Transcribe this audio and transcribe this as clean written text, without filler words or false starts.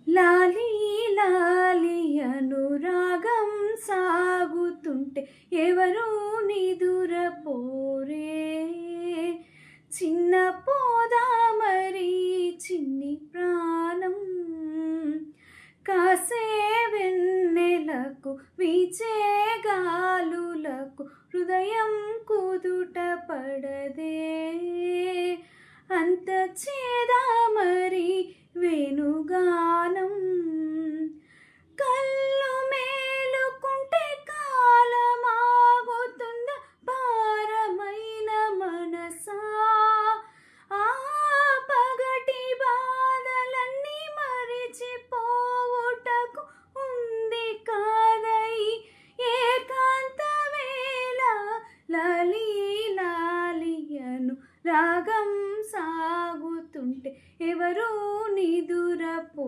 లాలి లాలి అనురాగం సాగుతుంటే ఎవరు నిదురపోరే, చిన్న పోదా మరి చిన్ని ప్రాణం, కాసే వెన్నెలకు వీచే గాలులకు హృదయం కుదుట పడదే, అంత చేదా మరి వేణుగానం, కళ్ళు మేలుకుంటే కాలమాగుతుందా భారమైన మనసా, ఆ పగటి బాధలన్నీ మరిచిపోవుటకు ఉంది కాదై ఏకాంత వేళ, లాలి లాలి అను రాగం సాగుతుంటే ఎవరు నిదురపో